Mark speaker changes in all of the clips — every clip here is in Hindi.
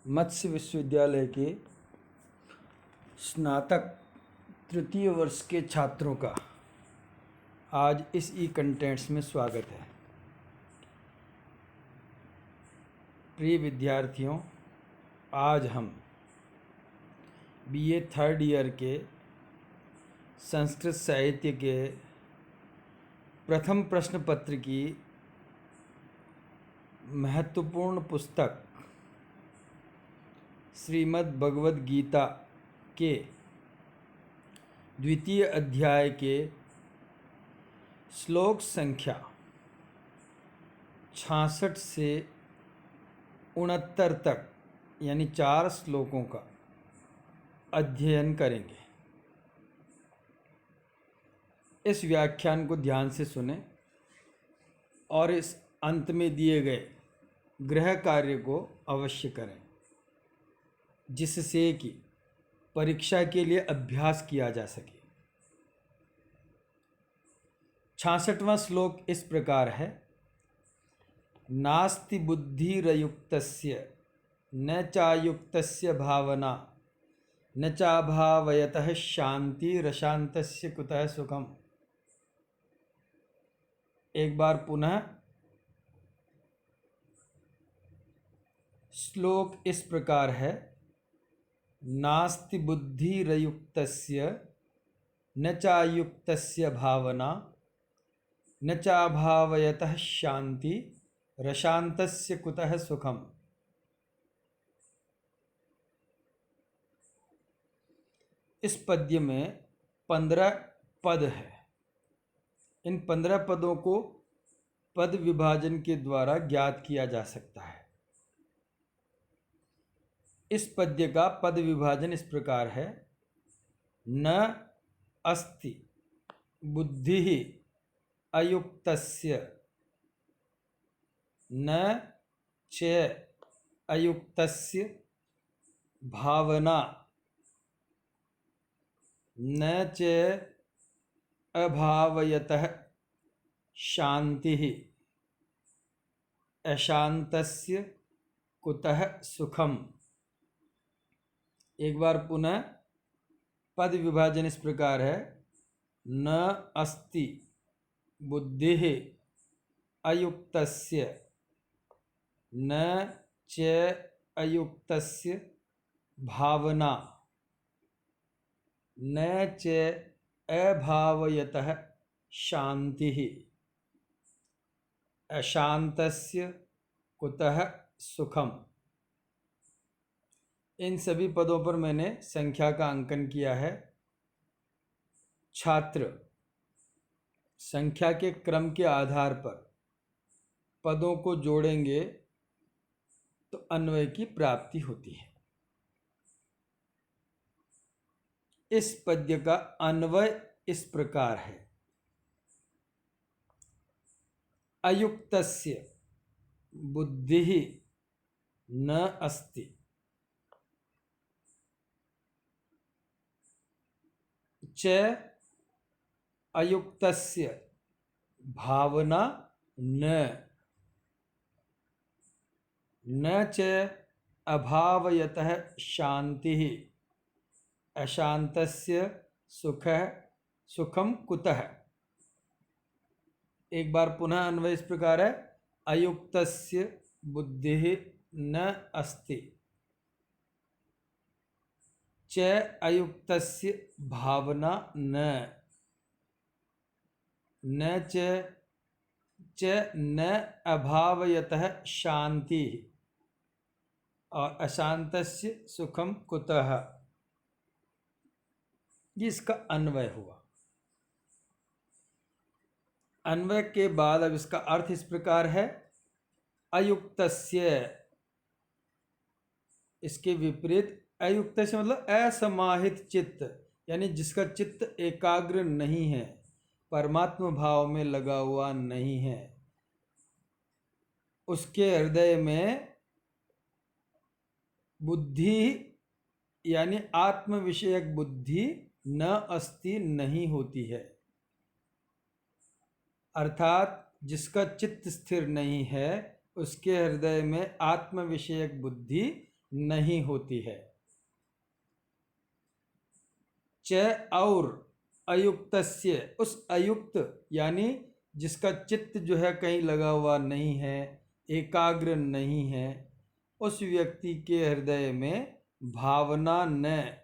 Speaker 1: मत्स्य विश्वविद्यालय के स्नातक तृतीय वर्ष के छात्रों का आज इस ई कंटेंट्स में स्वागत है। प्रिय विद्यार्थियों, आज हम बीए थर्ड ईयर के संस्कृत साहित्य के प्रथम प्रश्न पत्र की महत्वपूर्ण पुस्तक श्रीमद् भगवद गीता के द्वितीय अध्याय के श्लोक संख्या 66 से 69 तक यानी 4 श्लोकों का अध्ययन करेंगे। इस व्याख्यान को ध्यान से सुनें और इस अंत में दिए गए गृह कार्य को अवश्य करें, जिससे कि परीक्षा के लिए अभ्यास किया जा सके। 66वां श्लोक इस प्रकार है। नास्ति बुद्धिरयुक्तस्य न चायुक्तस्य भावना न चाभावयतः शांतिरशांतस्य कुतः सुखम। एक बार पुनः श्लोक इस प्रकार है। नास्ति बुद्धिरयुक्तस्य न चायुक्तस्य भावना न चाभावयतः शांति रशांतस्य कुतः सुखम। इस पद्य में 15 पद है। इन 15 पदों को पद विभाजन के द्वारा ज्ञात किया जा सकता है। इस पद्य का पद विभाजन इस प्रकार है। न अस्ति बुद्धि अयुक्तस्य न च अयुक्तस्य भावना न च अभावयतः शांति अशांतस्य कुतः सुखम। एक बार पुनः पद विभाजन इस प्रकार है। न अस्ति बुद्धि अयुक्तस्य न च अयुक्तस्य भावना न च अभावयतः शांति अशांतस्य कुतः सुखम। इन सभी पदों पर मैंने संख्या का अंकन किया है। छात्र संख्या के क्रम के आधार पर पदों को जोड़ेंगे तो अन्वय की प्राप्ति होती है। इस पद्य का अन्वय इस प्रकार है। अयुक्तस्य बुद्धि न अस्ति च अयुक्तस्य भावना न च अभावयतः शांति अशांतस्य सुखम कुतः। एक बार पुनः अन्वय इस प्रकार है। अयुक्तस्य बुद्धि न अस्ति च अयुक्तस्य भावना न च न अभावयतः शांति और अशांतस्य सुखम कुतः। ये इसका अन्वय हुआ। अन्वय के बाद अब इसका अर्थ इस प्रकार है। अयुक्तस्य, इसके विपरीत अयुक्त से मतलब असमाहित चित्त, यानी जिसका चित्त एकाग्र नहीं है, परमात्म भाव में लगा हुआ नहीं है, उसके हृदय में बुद्धि यानी आत्म विषयक बुद्धि न अस्ति नहीं होती है। अर्थात जिसका चित्त स्थिर नहीं है उसके हृदय में आत्म विषयक बुद्धि नहीं होती है। च और अयुक्तस्य, उस अयुक्त यानी जिसका चित्त जो है कहीं लगा हुआ नहीं है, एकाग्र नहीं है, उस व्यक्ति के हृदय में भावना न,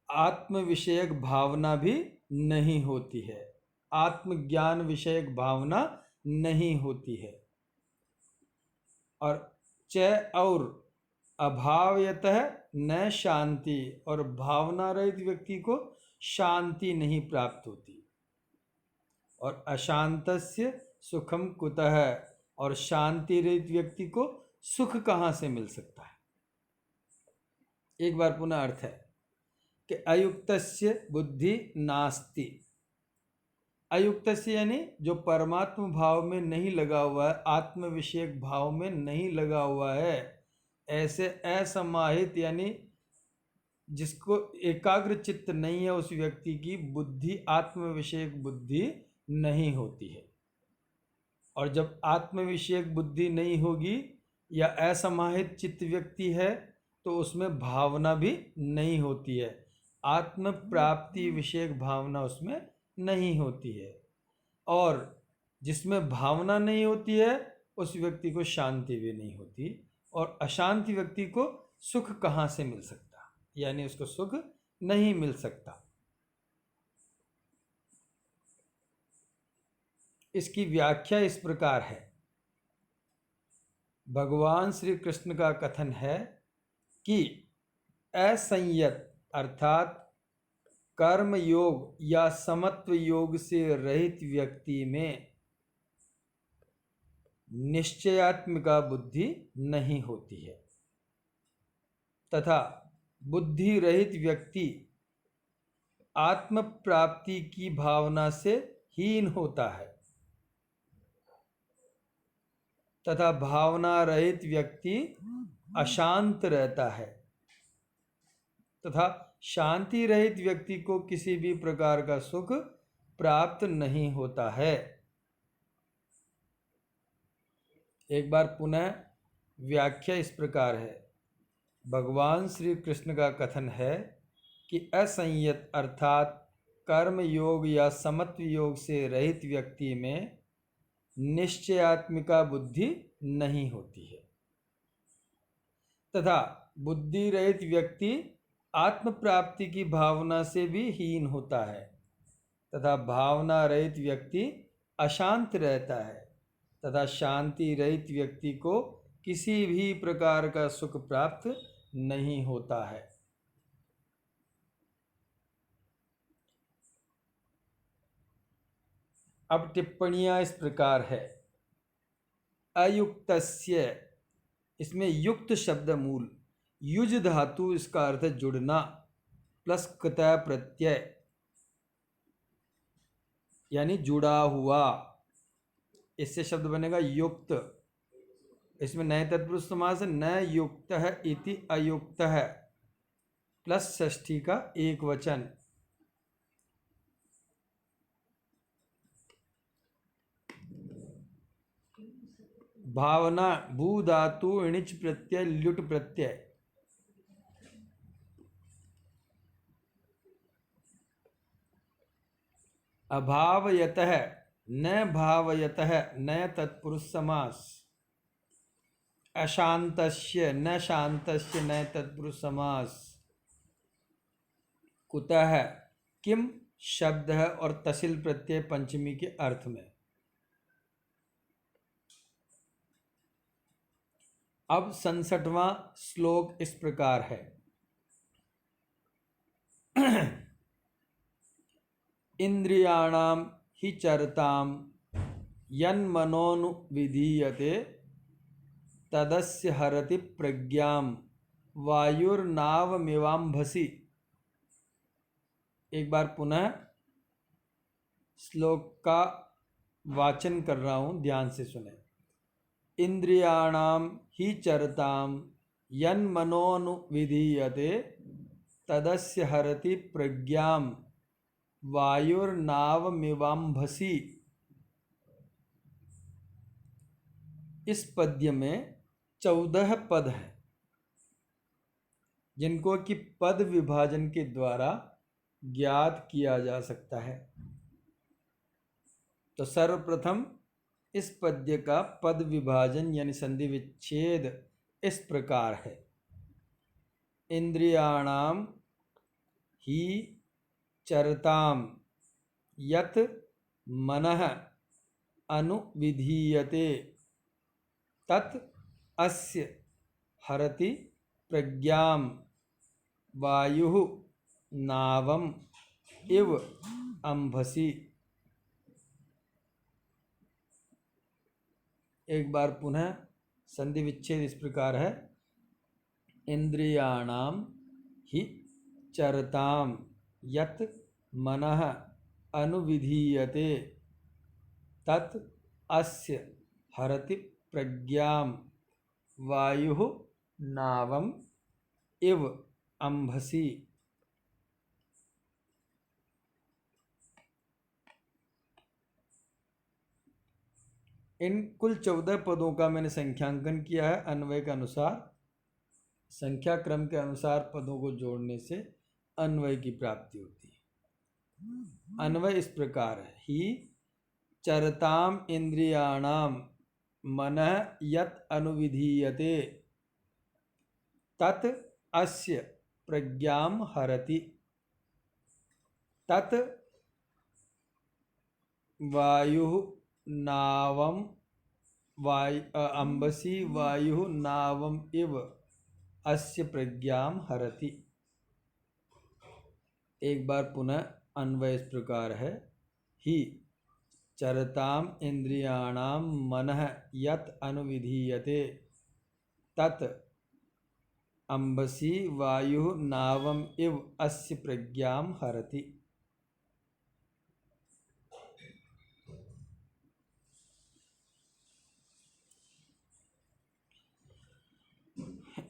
Speaker 1: आत्म विषयक भावना भी नहीं होती है, आत्मज्ञान विषयक भावना नहीं होती है। और च और अभावयतः न शांति, और भावना रहित व्यक्ति को शांति नहीं प्राप्त होती। और अशांतस्य सुखम कुतः, और शांति रहित व्यक्ति को सुख कहाँ से मिल सकता है। एक बार पुनः अर्थ है कि अयुक्तस्य बुद्धि नास्ति। अयुक्तस्य यानी जो परमात्म भाव में नहीं लगा हुआ है, आत्म विषयक भाव में नहीं लगा हुआ है, ऐसे असमाहित यानी जिसको एकाग्र चित्त नहीं है, उस व्यक्ति की बुद्धि आत्म विषयक बुद्धि नहीं होती है। और जब आत्म विषयक बुद्धि नहीं होगी या असमाहित चित्त व्यक्ति है तो उसमें भावना भी नहीं होती है, आत्म प्राप्ति विषयक भावना उसमें नहीं होती है। और जिसमें भावना नहीं होती है उस व्यक्ति को शांति भी नहीं होती, और अशांति व्यक्ति को सुख कहाँ से मिल सकता, यानी उसको सुख नहीं मिल सकता। इसकी व्याख्या इस प्रकार है। भगवान श्री कृष्ण का कथन है कि असंयत अर्थात कर्म योग या समत्व योग से रहित व्यक्ति में निश्चयात्मिका बुद्धि नहीं होती है, तथा बुद्धि रहित व्यक्ति आत्म प्राप्ति की भावना से हीन होता है, तथा भावना रहित व्यक्ति अशांत रहता है, तथा शांति रहित व्यक्ति को किसी भी प्रकार का सुख प्राप्त नहीं होता है। एक बार पुनः व्याख्या इस प्रकार है। भगवान श्री कृष्ण का कथन है कि असंयत अर्थात कर्म योग या समत्व योग से रहित व्यक्ति में निश्चयात्मिका बुद्धि नहीं होती है, तथा बुद्धि रहित व्यक्ति आत्म प्राप्ति की भावना से भी हीन होता है, तथा भावना रहित व्यक्ति अशांत रहता है, तथा शांति रहित व्यक्ति को किसी भी प्रकार का सुख प्राप्त नहीं होता है। अब टिप्पणियां इस प्रकार है। अयुक्तस्य, इसमें युक्त शब्द मूल युज धातु, इसका अर्थ है जुड़ना, प्लस कतः प्रत्यय यानी जुड़ा हुआ, इससे शब्द बनेगा युक्त। इसमें नए तत्पुरुष समास है, न युक्त है इति अयुक्त है, प्लस षष्ठी का एक वचन। भावना भू धातु इणिच प्रत्यय ल्युट प्रत्यय। अभावयतः न भावयतः नय तत्पुरुष समास। अशांतस्य न शांतस्य नय तत्पुरुष समास। कुतः किम शब्द है और तसिल प्रत्यय पंचमी के अर्थ में। अब 67वां श्लोक इस प्रकार है। इंद्रियाणाम हि चरताम यन्मनोनुविधीयते तदस्य हरति प्रज्ञाम वायुर्नावमिवाम्भसि। एक बार पुनः श्लोक का वाचन कर रहा हूँ, ध्यान से सुने। इंद्रियाणाम हि चरताम यन्मनोनुविधीयते तदस्य हरति प्रज्ञाम वायुर्नावमिवाम्भसि। इस पद्य में 14 पद हैं। जिनको कि पद विभाजन के द्वारा ज्ञात किया जा सकता है। तो सर्वप्रथम इस पद्य का पद विभाजन यानी संधि विच्छेद इस प्रकार है। इंद्रियाणाम ही चरताम यत मनः अनुविधीयते तत् अस्य हरति प्रज्ञां वायुः नावम इव अंभसी। एक बार पुनः संधि विच्छेद इस प्रकार है। इंद्रियाणाम हि चरताम यत मनः अनुविधीयते तत् अस्य हरति प्रज्ञां वायुः नावम इव अंभसी। इन कुल 14 पदों का मैंने संख्यांकन किया है अन्वय के अनुसार। संख्या क्रम के अनुसार पदों को जोड़ने से अन्वय की प्राप्ति होती है। अन्वय इस प्रकार है। ही चरताम इंद्रियाणाम मनः यत् अनुविधीयते तत् अस्य प्रज्ञां हरति। तत् वायुः नावम अंबसी वायुः नावम इव अस्य प्रज्ञां हरति। एक बार पुनः अन्वय इस प्रकार है। ही चरताम इंद्रियाणाम मनः यत् अनुविधीयते तत् अंबसी वायुः नावम इव अस्य प्रज्ञां हरति।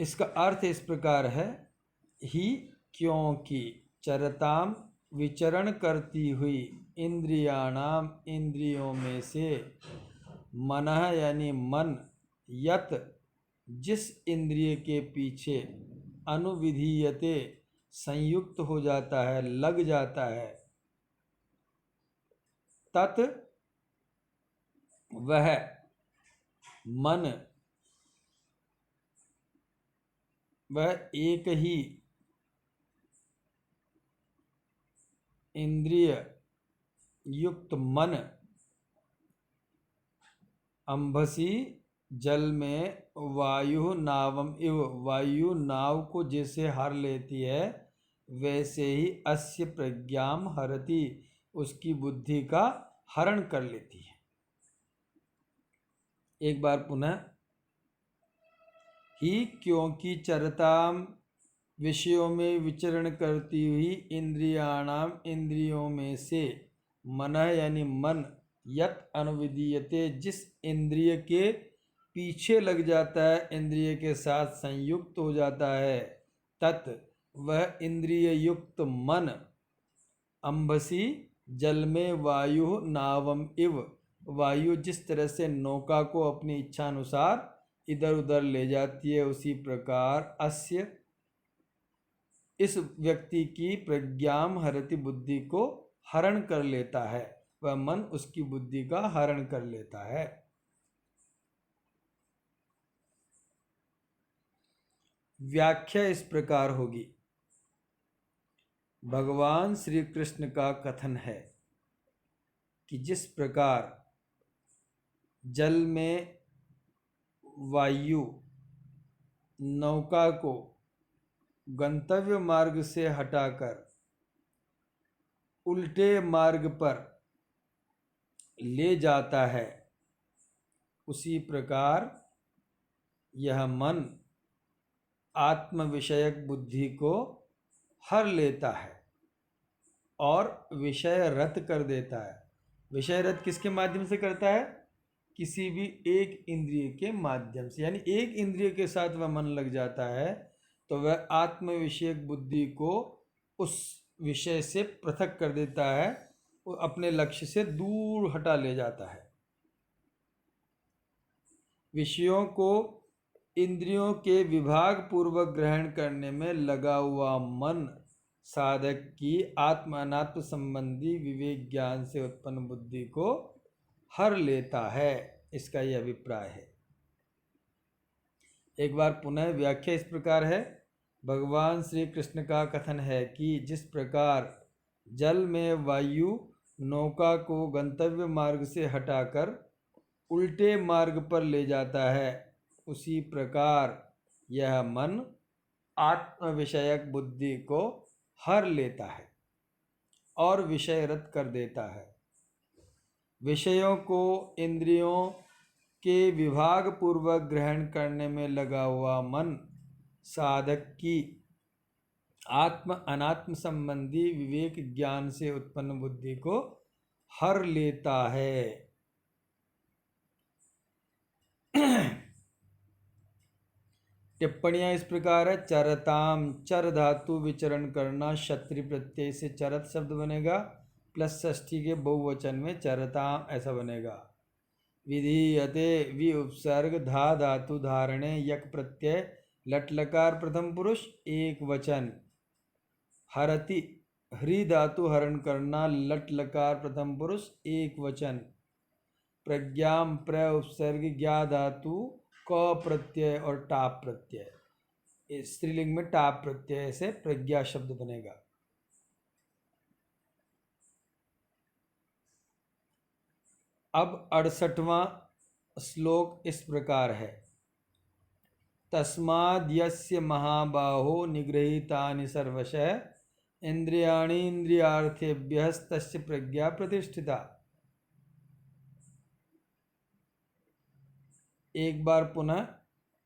Speaker 1: इसका अर्थ इस प्रकार है। ही क्योंकि चरताम विचरण करती हुई इंद्रियाणाम इंद्रियों में से मनः यानी मन यत जिस इंद्रिय के पीछे अनुविधीयते संयुक्त हो जाता है लग जाता है तत् वह मन वह एक ही इंद्रिय युक्त मन अंभसी जल में वायु नावम इव वायु नाव को जैसे हर लेती है वैसे ही अस्य प्रज्ञां हरति उसकी बुद्धि का हरण कर लेती है। एक बार पुनः। ही क्योंकि चरताम विषयों में विचरण करती हुई इंद्रियाणाम इंद्रियों में से मनः यानी मन यत अनुविधीयते जिस इंद्रिय के पीछे लग जाता है इंद्रिय के साथ संयुक्त हो जाता है तत् वह इंद्रिय युक्त मन अंबसी जल में वायु नावम इव वायु जिस तरह से नौका को अपनी इच्छा अनुसार इधर उधर ले जाती है उसी प्रकार अस्य इस व्यक्ति की प्रज्ञां हरति बुद्धि को हरण कर लेता है। वह मन उसकी बुद्धि का हरण कर लेता है। व्याख्या इस प्रकार होगी। भगवान श्री कृष्ण का कथन है कि जिस प्रकार जल में वायु नौका को गंतव्य मार्ग से हटाकर उल्टे मार्ग पर ले जाता है उसी प्रकार यह मन आत्म विषयक बुद्धि को हर लेता है और विषय रत कर देता है। विषय रत किसके माध्यम से करता है? किसी भी एक इंद्रिय के माध्यम से। यानी एक इंद्रिय के साथ वह मन लग जाता है तो वह आत्म विषयक बुद्धि को उस विषय से पृथक कर देता है, वो अपने लक्ष्य से दूर हटा ले जाता है। विषयों को इंद्रियों के विभाग पूर्वक ग्रहण करने में लगा हुआ मन साधक की आत्म अनात्म संबंधी विवेक ज्ञान से उत्पन्न बुद्धि को हर लेता है। इसका यह अभिप्राय है। एक बार पुनः व्याख्या इस प्रकार है। भगवान श्री कृष्ण का कथन है कि जिस प्रकार जल में वायु नौका को गंतव्य मार्ग से हटाकर उल्टे मार्ग पर ले जाता है, उसी प्रकार यह मन आत्म विषयक बुद्धि को हर लेता है और विषयरत कर देता है। विषयों को इंद्रियों के विभाग पूर्वक ग्रहण करने में लगा हुआ मन साधक की आत्म अनात्म संबंधी विवेक ज्ञान से उत्पन्न बुद्धि को हर लेता है। टिप्पणियां इस प्रकार है। चरताम, चर धातु विचरण करना, क्षत्रिय प्रत्यय से चरत शब्द बनेगा, प्लस षष्ठी के बहुवचन में चरताम ऐसा बनेगा। विधीयते, वि उपसर्ग, धा धातु धारणे, यक प्रत्यय, लट लकार प्रथम पुरुष एक वचन। हरति, ह्री धातु हरण करना, लट लकार प्रथम पुरुष एक वचन। प्रज्ञाम, प्र उपसर्ग, ज्ञा धातु क प्रत्यय और टाप प्रत्यय, स्त्रीलिंग में टाप प्रत्यय से प्रज्ञा शब्द बनेगा। अब 68वां श्लोक इस प्रकार है। तस्माद् यस्य महाबाहो निगृहीतानि सर्वशः इंद्रियाणि इंद्रियार्थेभ्यस्तस्य प्रज्ञा प्रतिष्ठिता। एक बार पुनः